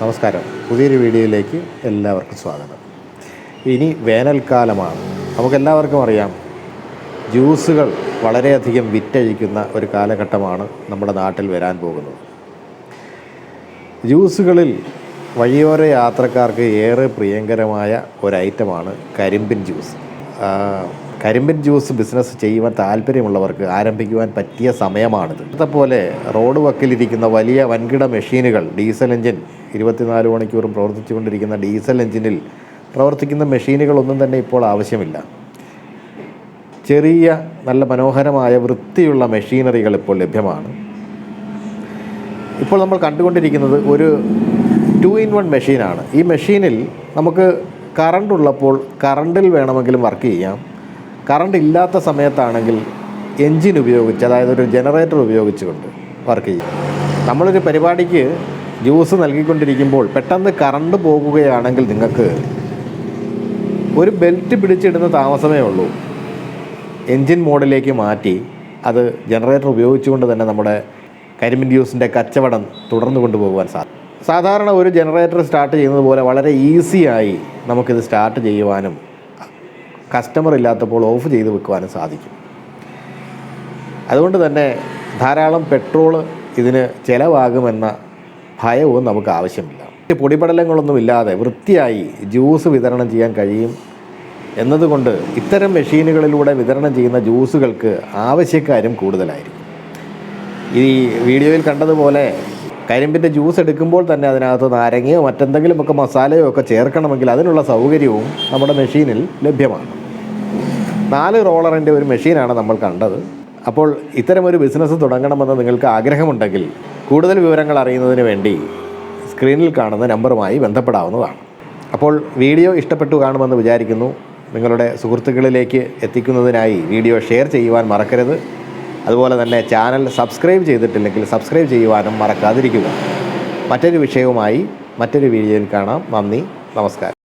നമസ്കാരം. പുതിയൊരു വീഡിയോയിലേക്ക് എല്ലാവർക്കും സ്വാഗതം. ഇനി വേനൽക്കാലമാണ്. നമുക്കെല്ലാവർക്കും അറിയാം, ജ്യൂസുകൾ വളരെയധികം വിറ്റഴിക്കുന്ന ഒരു കാലഘട്ടമാണ് നമ്മുടെ നാട്ടിൽ വരാൻ പോകുന്നത്. ജ്യൂസുകളിൽ വഴിയോര യാത്രക്കാർക്ക് ഏറെ പ്രിയങ്കരമായ ഒരൈറ്റമാണ് കരിമ്പിൻ ജ്യൂസ്. കരിമ്പിൻ ജ്യൂസ് ബിസിനസ് ചെയ്യുവാൻ താല്പര്യമുള്ളവർക്ക് ആരംഭിക്കുവാൻ പറ്റിയ സമയമാണിത്. അതുപോലെ റോഡ് വക്കിലിരിക്കുന്ന വലിയ വൻകിട മെഷീനുകൾ, ഡീസൽ എഞ്ചിൻ 24 മണിക്കൂറും പ്രവർത്തിച്ചുകൊണ്ടിരിക്കുന്ന ഡീസൽ എഞ്ചിനിൽ പ്രവർത്തിക്കുന്ന മെഷീനുകളൊന്നും തന്നെ ഇപ്പോൾ ആവശ്യമില്ല. ചെറിയ നല്ല മനോഹരമായ വൃത്തിയുള്ള മെഷീനറികൾ ഇപ്പോൾ ലഭ്യമാണ്. ഇപ്പോൾ നമ്മൾ കണ്ടുകൊണ്ടിരിക്കുന്നത് ഒരു 2-in-1 മെഷീനാണ്. ഈ മെഷീനിൽ നമുക്ക് കറണ്ട് ഉള്ളപ്പോൾ കറണ്ടിൽ വേണമെങ്കിലും വർക്ക് ചെയ്യാം. കറണ്ട് ഇല്ലാത്ത സമയത്താണെങ്കിൽ എൻജിൻ ഉപയോഗിച്ച്, അതായത് ഒരു ജനറേറ്റർ ഉപയോഗിച്ചുകൊണ്ട് വർക്ക് ചെയ്യും. നമ്മളൊരു പരിപാടിക്ക് ജ്യൂസ് നൽകിക്കൊണ്ടിരിക്കുമ്പോൾ പെട്ടെന്ന് കറണ്ട് പോകുകയാണെങ്കിൽ നിങ്ങൾക്ക് ഒരു ബെൽറ്റ് പിടിച്ചിടുന്ന താമസമേ ഉള്ളൂ. എൻജിൻ മോഡിലേക്ക് മാറ്റി അത് ജനറേറ്റർ ഉപയോഗിച്ചുകൊണ്ട് തന്നെ നമ്മുടെ കരിമ്പിൻ ജ്യൂസിൻ്റെ കച്ചവടം തുടർന്നു കൊണ്ടുപോകുവാൻ സാധിക്കും. സാധാരണ ഒരു ജനറേറ്റർ സ്റ്റാർട്ട് ചെയ്യുന്നത് പോലെ വളരെ ഈസിയായി നമുക്കിത് സ്റ്റാർട്ട് ചെയ്യുവാനും കസ്റ്റമർ ഇല്ലാത്തപ്പോൾ ഓഫ് ചെയ്ത് വെക്കുവാനും സാധിക്കും. അതുകൊണ്ട് തന്നെ ധാരാളം പെട്രോൾ ഇതിന് ചിലവാകുമെന്ന ഭയവും നമുക്ക് ആവശ്യമില്ല. പൊടിപടലങ്ങളൊന്നുമില്ലാതെ വൃത്തിയായി ജ്യൂസ് വിതരണം ചെയ്യാൻ കഴിയും എന്നതുകൊണ്ട് ഇത്തരം മെഷീനുകളിലൂടെ വിതരണം ചെയ്യുന്ന ജ്യൂസുകൾക്ക് ആവശ്യക്കാരും കൂടുതലായിരിക്കും. ഈ വീഡിയോയിൽ കണ്ടതുപോലെ കരിമ്പിൻ്റെ ജ്യൂസ് എടുക്കുമ്പോൾ തന്നെ അതിനകത്ത് നാരങ്ങയോ മറ്റെന്തെങ്കിലുമൊക്കെ മസാലയോ ഒക്കെ ചേർക്കണമെങ്കിൽ അതിനുള്ള സൗകര്യവും നമ്മുടെ മെഷീനിൽ ലഭ്യമാണ്. 4 റോളറിൻ്റെ ഒരു മെഷീനാണ് നമ്മൾ കണ്ടത്. അപ്പോൾ ഇത്തരമൊരു ബിസിനസ് തുടങ്ങണമെന്ന് നിങ്ങൾക്ക് ആഗ്രഹമുണ്ടെങ്കിൽ കൂടുതൽ വിവരങ്ങൾ അറിയുന്നതിന് വേണ്ടി സ്ക്രീനിൽ കാണുന്ന നമ്പറുമായി ബന്ധപ്പെടാവുന്നതാണ്. അപ്പോൾ വീഡിയോ ഇഷ്ടപ്പെട്ടു കാണുമെന്ന് വിചാരിക്കുന്നു. നിങ്ങളുടെ സുഹൃത്തുക്കളിലേക്ക് എത്തിക്കുന്നതിനായി വീഡിയോ ഷെയർ ചെയ്യുവാൻ മറക്കരുത്. അതുപോലെ തന്നെ ചാനൽ സബ്സ്ക്രൈബ് ചെയ്തിട്ടില്ലെങ്കിൽ സബ്സ്ക്രൈബ് ചെയ്യുവാനും മറക്കാതിരിക്കുക. മറ്റൊരു വിഷയവുമായി മറ്റൊരു വീഡിയോയിൽ കാണാം. നന്ദി, നമസ്കാരം.